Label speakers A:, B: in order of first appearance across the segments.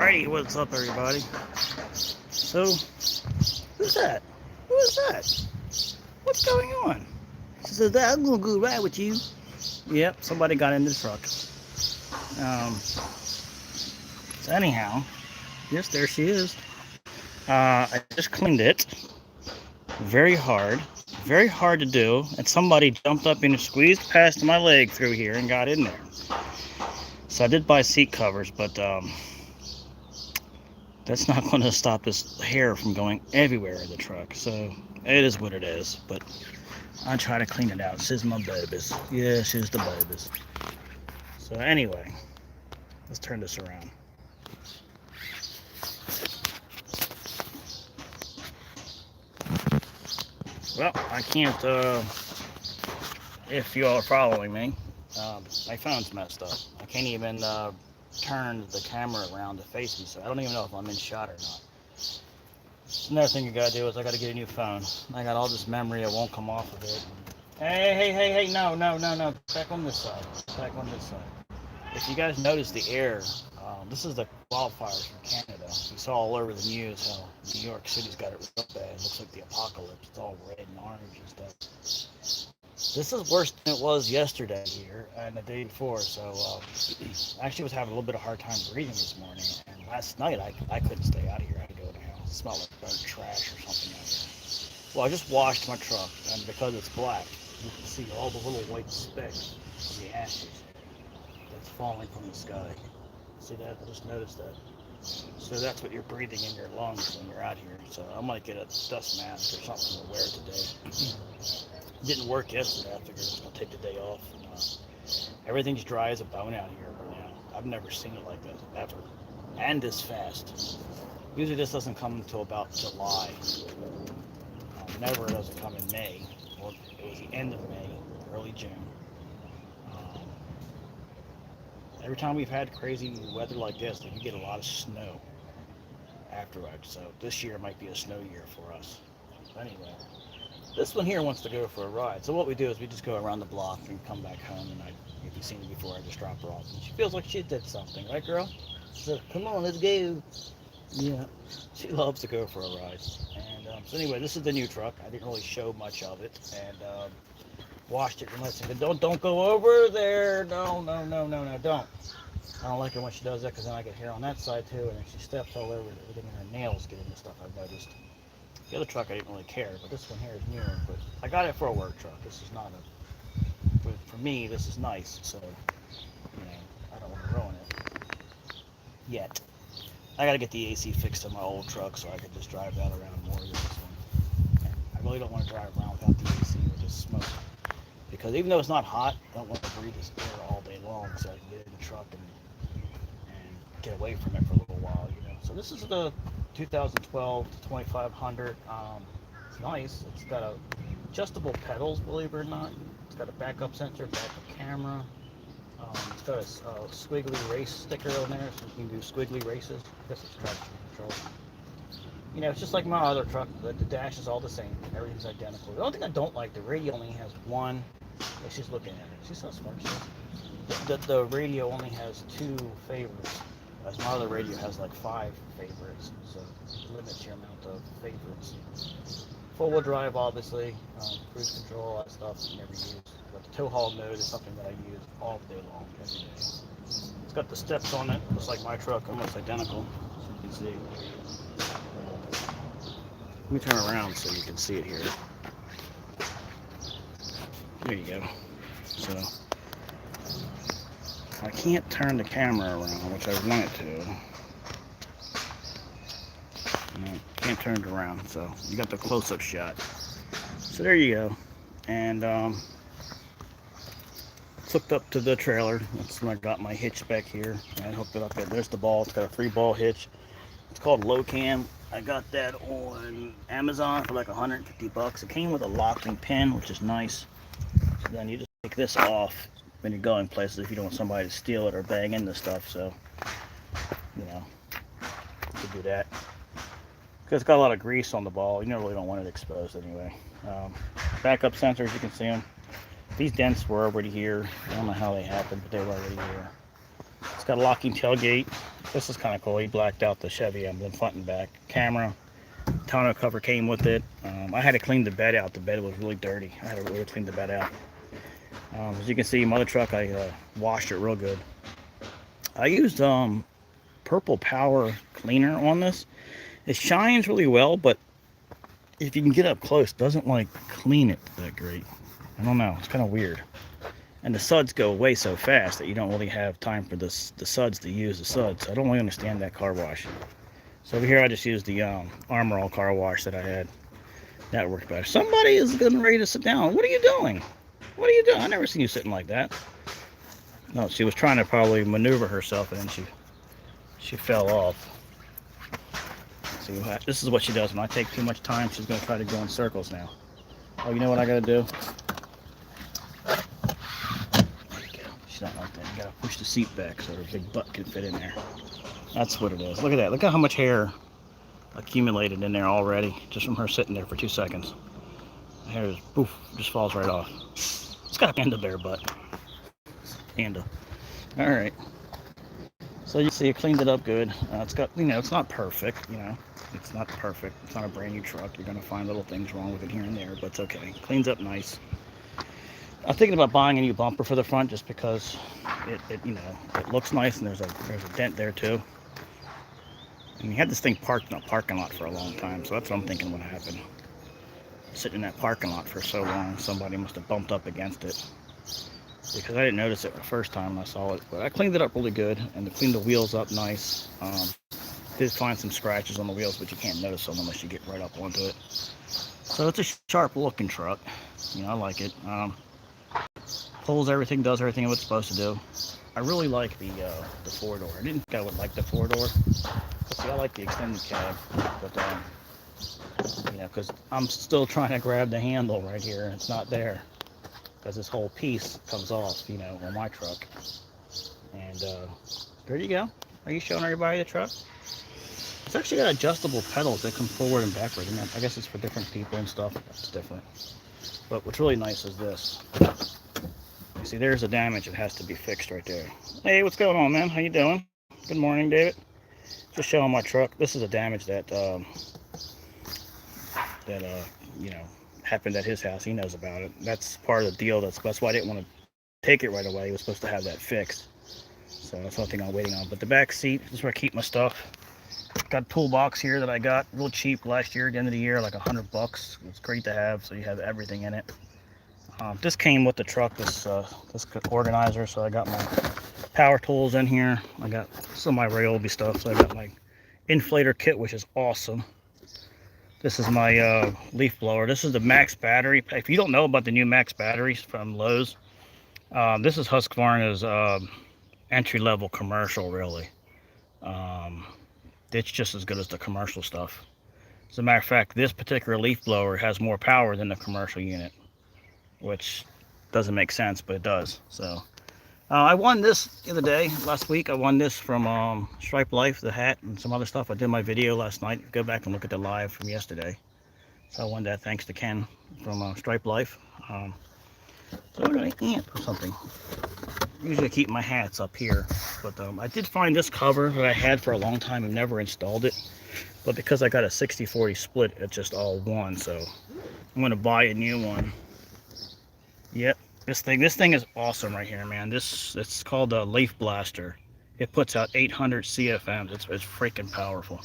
A: Alrighty, what's up, everybody? So, who's that? Who is that? What's going on? She says, I'm gonna go ride with you. Yep, somebody got in the truck. So anyhow, yes, there she is. I just cleaned it very hard to do, and somebody jumped up and squeezed past my leg through here and got in there. So I did buy seat covers, but that's not going to stop this hair from going everywhere in the truck. So it is what it is. But I'll try to clean it out. She's my babies. Yeah, she's the babies. So anyway, let's turn this around. Well, I can't, if you all are following me, my phone's messed up. I can't even turn the camera around to face me, so I don't even know if I'm in shot or not. Another thing you gotta do is I gotta get a new phone. I got all this memory, it won't come off of it. Hey, no, back on this side, back on this side. If you guys notice the air, this is the wildfires from Canada. You saw all over the news how New York City's got it real bad. It looks like the apocalypse. It's all red and orange and stuff. This is worse than it was yesterday here and the day before. So I actually was having a little bit of a hard time breathing this morning. And last night I couldn't stay out of here. I had to go in the house. It smelled like burnt trash or something out here. Well, I just washed my truck, and because it's black, you can see all the little white specks of the ashes that's falling from the sky. See that? I just noticed that. So that's what you're breathing in your lungs when you're out here. So I might get a dust mask or something to wear today. It didn't work yesterday. I figured I was going to take the day off. And, everything's dry as a bone out here right now. I've never seen it like this, ever. And this fast. Usually this doesn't come until about July. Never doesn't come in May. Or it was the end of May, early June. Every time we've had crazy weather like this, like, you get a lot of snow afterwards. So this year might be a snow year for us. But anyway, this one here wants to go for a ride. So what we do is we just go around the block and come back home. And if you've seen it before, I just drop her off. And she feels like she did something, right, girl? So come on, let's go. Yeah, she loves to go for a ride. And so anyway, this is the new truck. I didn't really show much of it, and washed it and listened. Don't go over there. No, don't. I don't like it when she does that, because then I get hair on that side too, and then she steps all over everything, and her nails get into stuff. I've noticed. The other truck I didn't really care, but this one here is newer. But I got it for a work truck. This is not a. For me, this is nice. So I don't want to ruin it yet. I gotta get the AC fixed on my old truck so I can just drive that around more than this one. I really don't want to drive around without the AC or just smoke. Because even though it's not hot, I don't want to breathe this air all day long, so I can get in the truck and get away from it for a little while, So this is the 2012 2500. It's nice. It's got adjustable pedals, believe it or not. It's got a backup sensor, backup camera. It's got a squiggly race sticker on there, so you can do squiggly races. I guess it's traction control. It's just like my other truck. The dash is all the same. Everything's identical. The only thing I don't like, the radio only has one. She's looking at it. She's so smart. The radio only has 2 favorites, as my other radio has like 5 favorites. So it limits your amount of favorites. 4-wheel drive, obviously. Cruise control, all that stuff I never use. But the tow haul mode is something that I use all day long, every day. It's got the steps on it, just like my truck, almost identical, as you can see. Let me turn around so you can see it here. There you go. So, I can't turn the camera around, which I wanted to. No, can't turn it around, so you got the close-up shot. So there you go. And it's hooked up to the trailer. That's when I got my hitch back here. I hooked it up there. There's the ball. It's got a 3-ball hitch. It's called Locam. I got that on Amazon for like $150. It came with a locking pin, which is nice. So then you just take this off when you're going places if you don't want somebody to steal it or bang into stuff. So, you could do that. Because it's got a lot of grease on the ball. You really don't want it exposed anyway. Backup sensors, you can see them. These dents were already here. I don't know how they happened, but they were already here. It's got a locking tailgate. This is kind of cool. He blacked out the Chevy emblem front and back. Camera, tonneau cover came with it. I had to clean the bed out. The bed was really dirty. I had to really clean the bed out. As you can see, mother truck, I washed it real good. I used Purple Power cleaner on this. It shines really well, but if you can get up close, it doesn't like clean it that great. I don't know. It's kind of weird. And the suds go away so fast that you don't really have time for the suds to use the suds. I don't really understand that car wash. So over here I just used the Armor All car wash that I had. That worked better. Somebody is getting ready to sit down. What are you doing? What are you doing? I never seen you sitting like that. No, she was trying to probably maneuver herself and then she fell off. See, this is what she does when I take too much time. She's going to try to go in circles now. Oh, you know what I got to do? She's not like that. You gotta push the seat back so her big butt can fit in there. That's what it is. Look at that. Look at how much hair accumulated in there already, just from her sitting there for 2 seconds. The hair is, poof, just falls right off. It's got a panda bear butt. Panda. All right. So you see, I cleaned it up good. It's got, you know, it's not perfect. You know, it's not perfect. It's not a brand new truck. You're gonna find little things wrong with it here and there, but it's okay. Cleans up nice. I'm thinking about buying a new bumper for the front just because it you know, it looks nice and there's a dent there too. And we had this thing parked in a parking lot for a long time, so that's what I'm thinking would happen. Sitting in that parking lot for so long, somebody must have bumped up against it. Because I didn't notice it the first time I saw it, but I cleaned it up really good and cleaned the wheels up nice. Did find some scratches on the wheels, but you can't notice them unless you get right up onto it. So it's a sharp looking truck. You know, I like it. Pulls everything, does everything it's supposed to do. I really like the 4-door. I didn't think I would like the 4-door. But see, I like the extended cab, but you know, because I'm still trying to grab the handle right here, and it's not there, because this whole piece comes off, you know, on my truck. And there you go. Are you showing everybody the truck? It's actually got adjustable pedals that come forward and backward, and I guess it's for different people and stuff. It's different. But what's really nice is this. You see, there's a damage that has to be fixed right there. Hey, what's going on, man? How you doing? Good morning, David. Just showing my truck. This is a damage that you know, happened at his house. He knows about it. That's part of the deal. That's why I didn't want to take it right away. He was supposed to have that fixed. So that's one thing I'm waiting on. But the back seat, this is where I keep my stuff. Got a toolbox here that I got real cheap last year, at the end of the year, like $100. It's great to have, so you have everything in it. This came with the truck, this organizer, so I got my power tools in here. I got some of my Ryobi stuff, so I got my inflator kit, which is awesome. This is my leaf blower. This is the Max battery. If you don't know about the new Max batteries from Lowe's, this is Husqvarna's entry-level commercial, really. It's just as good as the commercial stuff. As a matter of fact, this particular leaf blower has more power than the commercial unit, which doesn't make sense, but it does. So I won this the other day, last week. I won this from Stripe Life, the hat and some other stuff. I did my video last night. Go back and look at the live from yesterday. So I won that thanks to Ken from Stripe Life. So I'm gonna ant or something. Usually I keep my hats up here, but I did find this cover that I had for a long time and never installed it. But because I got a 60-40 split, it's just all one. So I'm gonna buy a new one. Yep, this thing is awesome right here, man. It's called a Leaf Blaster. It puts out 800 CFMs. It's freaking powerful.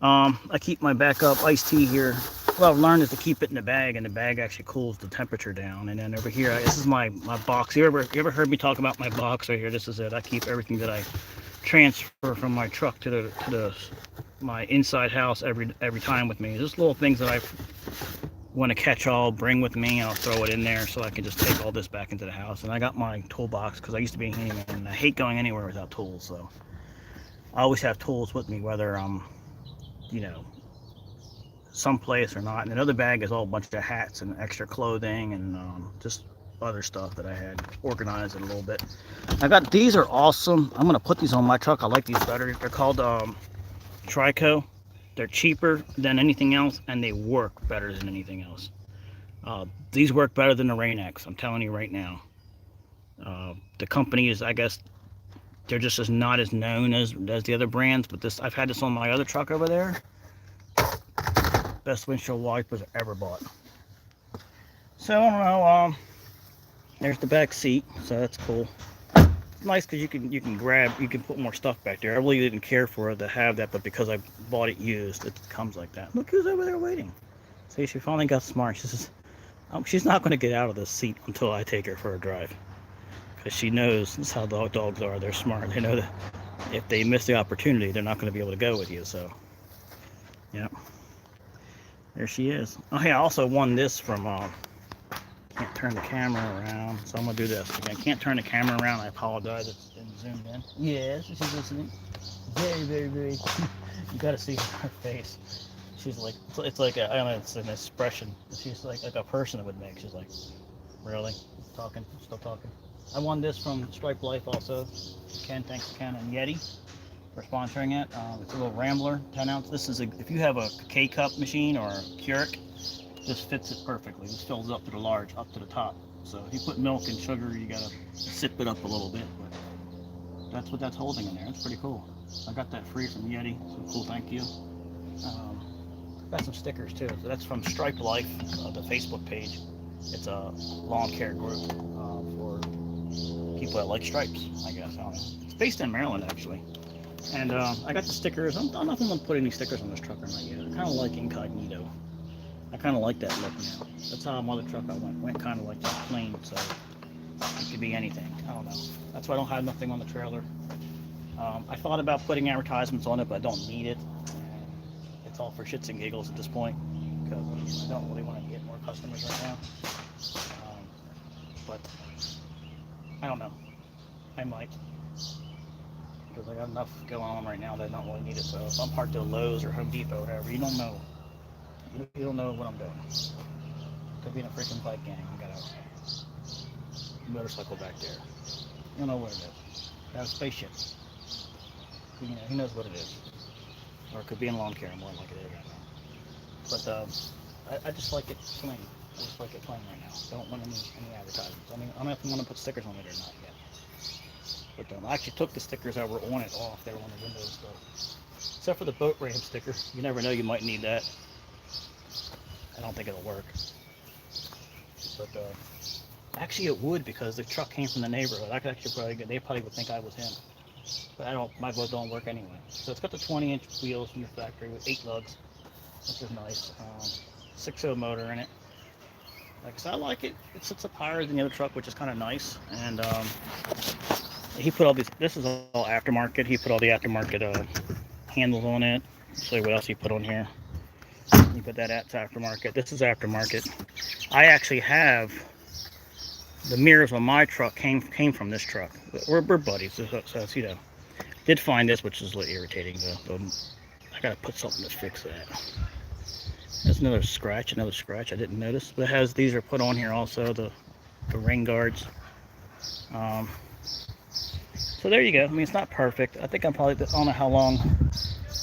A: I keep my backup iced tea here. What I've learned is to keep it in the bag, and the bag actually cools the temperature down. And then over here, this is my box. You ever heard me talk about my box right here? This is it. I keep everything that I transfer from my truck to my inside house every time with me. Just little things that I want to catch all, bring with me, and I'll throw it in there so I can just take all this back into the house. And I got my toolbox because I used to be a handyman, and I hate going anywhere without tools. So I always have tools with me, whether I'm, you know, someplace or not. And another bag is all a bunch of hats and extra clothing and just other stuff that I had organized it a little bit. I got these, are awesome. I'm gonna put these on my truck. I like these better. They're called Trico. They're cheaper than anything else, and they work better than anything else. These work better than the Rain-X, I'm telling you right now. The company is, I guess, they're just not as known as the other brands. But this, I've had this on my other truck over there. Best windshield wipers I ever bought. So I don't know. There's the back seat, so that's cool. It's nice because you can put more stuff back there. I really didn't care for it to have that, but because I bought it used, it comes like that. Look who's over there waiting. See, she finally got smart. She says, she's not going to get out of this seat until I take her for a drive, because she knows this is how dogs are. They're smart. They know that if they miss the opportunity, they're not going to be able to go with you. So, yeah, there she is. Oh, hey, I also won this from. Can't turn the camera around, so I'm gonna do this again. Can't turn the camera around. I apologize. It's been zoomed in. Yes, she's listening. Very, very, very. You gotta see her face. She's like, it's like I don't know. It's an expression. She's like a person would make. She's like, really talking, still talking. I won this from Stripe Life also. Ken, thanks to Ken and Yeti for sponsoring it. It's a little Rambler, 10 ounce. This is if you have a K-cup machine or a Keurig. This fits it perfectly. This fills up to the large, up to the top. So if you put milk and sugar, you gotta sip it up a little bit. But that's what that's holding in there. It's pretty cool. I got that free from Yeti. So cool, thank you. Got some stickers too. So that's from Stripe Life, the Facebook page. It's a lawn care group for people that like stripes, I guess. I don't know. It's based in Maryland actually. And I got the stickers. I don't know if I'm gonna put any stickers on this truck or not yet. I kind of like incognito. I kind of like that look now. That's how my other truck I went kind of like that plain, so it could be anything. I don't know. That's why I don't have nothing on the trailer. I thought about putting advertisements on it, but I don't need it. It's all for shits and giggles at this point, because I don't really want to get more customers right now. But I don't know. I might, because I got enough going on right now that I don't really need it. So if I'm parked at Lowe's or Home Depot or whatever, you don't know. You don't know what I'm doing. Could be in a freaking bike gang. I got a motorcycle back there. You don't know what it is. Got a spaceship. You know, he knows what it is. Or it could be in lawn care more like it is right now. But I just like it plain. I just like it plain right now. Don't want any advertisements. I mean, I don't know if I want to put stickers on it or not yet. But I actually took the stickers that were on it off. They were on the window and stuff. Except for the boat ramp sticker. You never know, you might need that. I don't think it'll work, but actually it would, because the truck came from the neighborhood. I could actually they probably would think I was him, but I don't. My boat don't work anyway. So it's got the 20-inch wheels from the factory with 8 lugs, which is nice. 6.0 motor in it. Like I said, I like it. It sits up higher than the other truck, which is kind of nice. And he put all these. This is all aftermarket. He put all the aftermarket handles on it. I'll show you what else he put on here. You put that to aftermarket. This is aftermarket. I actually have the mirrors on my truck came from this truck. We're buddies, so it's, you know. Did find this, which is a little irritating though. I gotta put something to fix that. There's another scratch I didn't notice. But it has, these are put on here also, the rain guards. So there you go. I mean, it's not perfect. I think I don't know how long.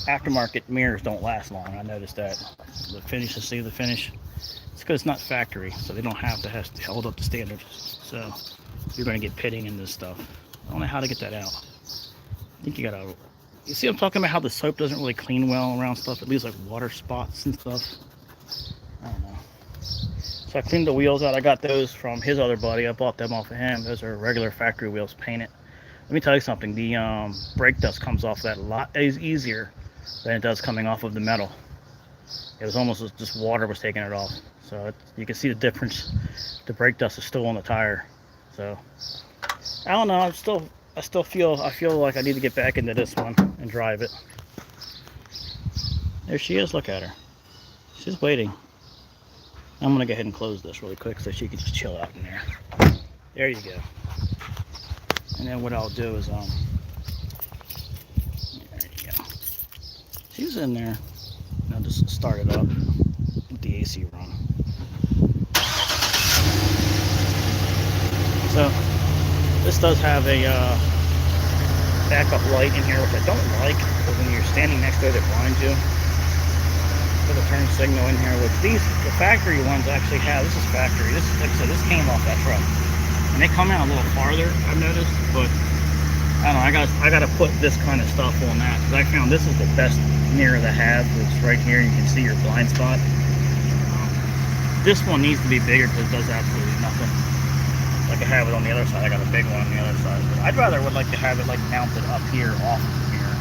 A: Aftermarket mirrors don't last long. I noticed that. The finish, to see the finish. It's because it's not factory, so they don't have to hold up the standards. So you're going to get pitting in this stuff. I don't know how to get that out. I think you gotta. You see, I'm talking about how the soap doesn't really clean well around stuff. It leaves like water spots and stuff. I don't know. So I cleaned the wheels out. I got those from his other buddy. I bought them off of him. Those are regular factory wheels painted. Let me tell you something. The brake dust comes off that a lot easier than it does coming off of the metal. It was almost just water was taking it off. So you can see the difference. The brake dust is still on the tire. So I don't know. I feel like I need to get back into this one and drive it. There she is. Look at her. She's waiting. I'm gonna go ahead and close this really quick so she can just chill out in there. There you go. And then what I'll do is there you go. She's in there. Now just start it up with the AC run. So this does have a backup light in here, which I don't like, because when you're standing next to it, it blinds you. Put a turn signal in here. With these, the factory ones actually have. This is factory. This, like I said, this came off that truck, and they come out a little farther, I've noticed, but I don't know. I gotta put this kind of stuff on that because I found this is the best mirror to have. It's right here. You can see your blind spot. This one needs to be bigger because it does absolutely nothing. Like I have it on the other side. I got a big one on the other side. But I'd rather would like to have it like mounted up here off of the mirror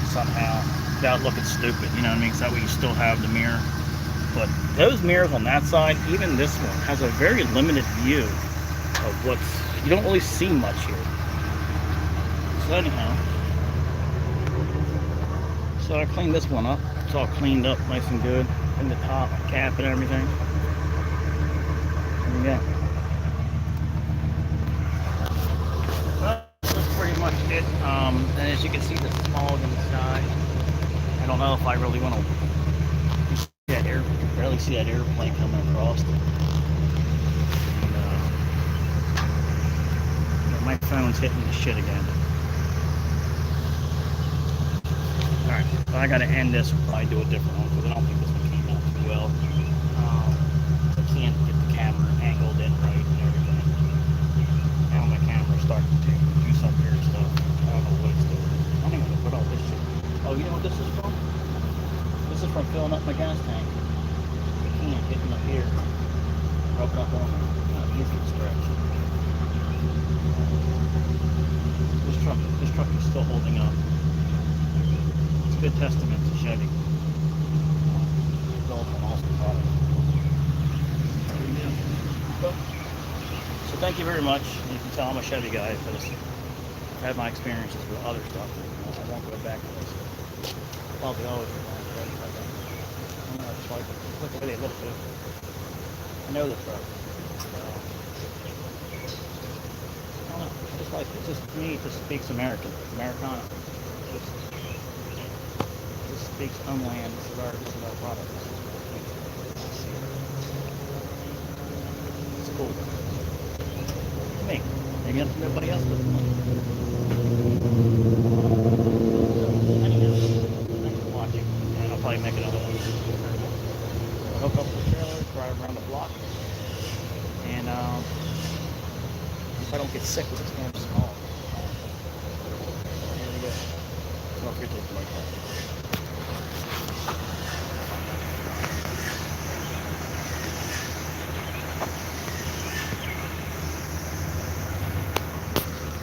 A: somehow without looking stupid. You know what I mean? So that way you still have the mirror. But those mirrors on that side, even this one, has a very limited view of what's. You don't really see much here. So anyhow, so I cleaned this one up. It's all cleaned up, nice and good, in the top, cap, and everything. There we go. Well, that's pretty much it. And as you can see, the smog in the sky. I don't know if I really want to. Barely see that airplane coming across. And, my phone's hitting the shit again. Alright, so I gotta end this. Probably do a different one because I don't think this one came out too well. I can't get the camera angled in right and everything. Now my camera's starting to do some weird stuff. I don't know what it's doing. I don't even know what all this shit. Oh, you know what this is from? This is from filling up my gas tank. Hitting up here, rubbing up on it, easy to stretch. This truck is still holding up. It's a good testament to Chevy. It's also an awesome product. So thank you very much. You can tell I'm a Chevy guy because I've had my experiences with other stuff. I won't go back to this. Probably always be going to Chevy. I just like it. Look at the way they look too. I know the truck. I don't know. Just like it. Just to me, it just speaks American. Americana. It just speaks homeland. This is our product. It's cool. To me. Maybe nobody else does. Anyhow, thanks for watching. And I'll probably make another one. Hook up the trailer, drive around the block, and if I don't get sick with this damn small, there we go. Don't forget to like that.